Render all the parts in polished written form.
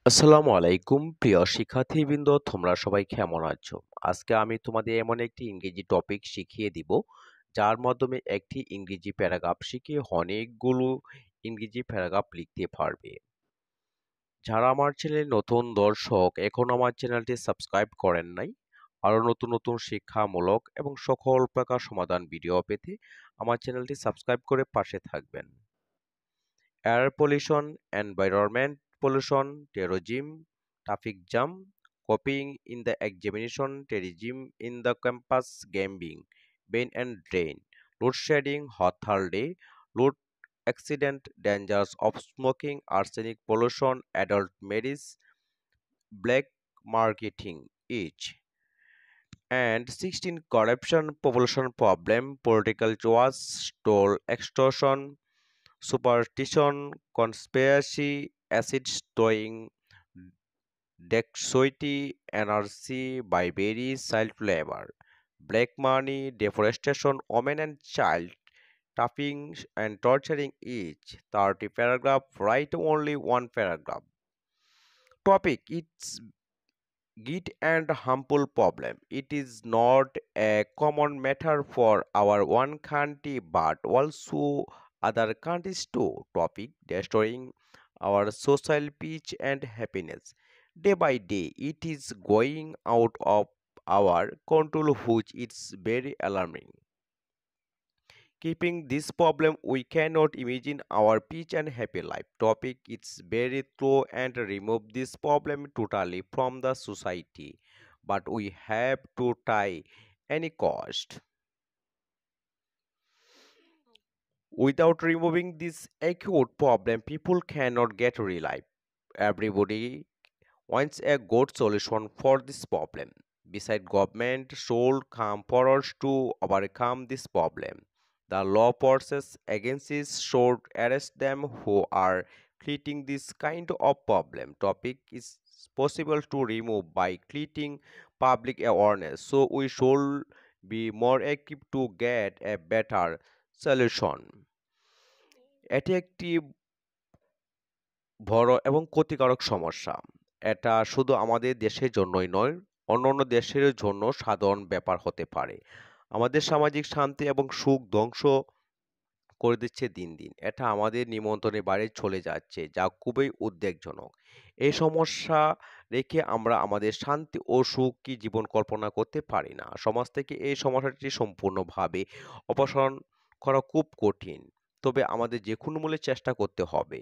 আসসালামু আলাইকুম প্রিয় শিক্ষার্থীবৃন্দ, তোমরা সবাই কেমন আছো? আজকে আমি তোমাদের এমন একটি ইংরেজি টপিক শিখিয়ে দিব যার মাধ্যমে একটি ইংরেজি প্যারাগ্রাফ শিখে অনেকগুলো ইংরেজি প্যারাগ্রাফ লিখতে পারবে। যারা আমার চ্যানেলে নতুন দর্শক এখন আমার চ্যানেলটি সাবস্ক্রাইব করেন নাই, আরও নতুন নতুন শিক্ষামূলক এবং সকল প্রকার সমাধান ভিডিও পেতে আমার চ্যানেলটি সাবস্ক্রাইব করে পাশে থাকবেন। Air pollution, environment pollution, terrorism, traffic jam, copying in the examination, terrorism in the campus, gambling, brain and drain, load shedding, hot day, load accident, dangers of smoking, arsenic pollution, adult marriage, black marketing each. And 16 corruption, population problem, political chaos, toll extortion, superstition, conspiracy, acid stowing, dexterity, anarchy, bribery, child labor, black money, deforestation, women and child, tapping and torturing each. 30 paragraph, write only one paragraph. Topic, it's git and harmful problem. It is not a common matter for our one country but also other countries too. Topic, destroying our social peace and happiness. Day by day it is going out of our control, which is very alarming. Keeping this problem, we cannot imagine our peace and happy life. Topic, it's very true and remove this problem totally from the society. But we have to try any cost. Without removing this acute problem, people cannot get relief. Everybody wants a good solution for this problem. Besides, government should come forward to overcome this problem. The law forces agencies should arrest them who are creating this kind of problem. Topic is possible to remove by creating public awareness. So we should be more equipped to get a better solution. এটি একটি বড় এবং ক্ষতিকারক সমস্যা। এটা শুধু আমাদের দেশের জন্যই নয়, অন্যান্য দেশের জন্য সাধারণ ব্যাপার হতে পারে। আমাদের সামাজিক শান্তি এবং সুখ ধ্বংস করে দিচ্ছে দিন দিন। এটা আমাদের নিমন্ত্রণের বাইরে চলে যাচ্ছে, যা খুবই উদ্বেগজনক। এই সমস্যা রেখে আমরা আমাদের শান্তি ও সুখী জীবন কল্পনা করতে পারি না। সমাজ থেকে এই সমস্যাটি সম্পূর্ণভাবে অপসারণ করা খুব কঠিন, তবে আমাদের যে কোনো মূল্যে চেষ্টা করতে হবে।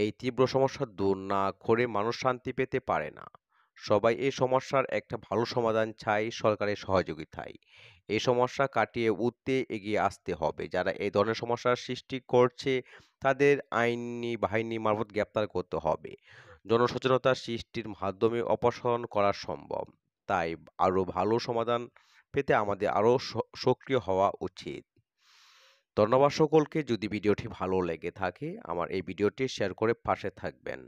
এই তীব্র সমস্যা দূর না করে মানুষ শান্তি পেতে পারে না। সবাই এই সমস্যার একটা ভালো সমাধান চায় সরকারের সহযোগিতায়। এই সমস্যা কাটিয়ে উঠতে এগিয়ে আসতে হবে। যারা এই ধরনের সমস্যার সৃষ্টি করছে তাদের আইনি বাহিনী মারফত গ্রেপ্তার করতে হবে। জনসচেতনতা সৃষ্টির মাধ্যমে অপসারণ করা সম্ভব। তাই আরো ভালো সমাধান পেতে আমাদের আরো সক্রিয় হওয়া উচিত। ধন্যবাদ সকলকে। যদি ভিডিওটি ভালো লেগে থাকে আমার এই ভিডিওটি শেয়ার করে পাশে থাকবেন।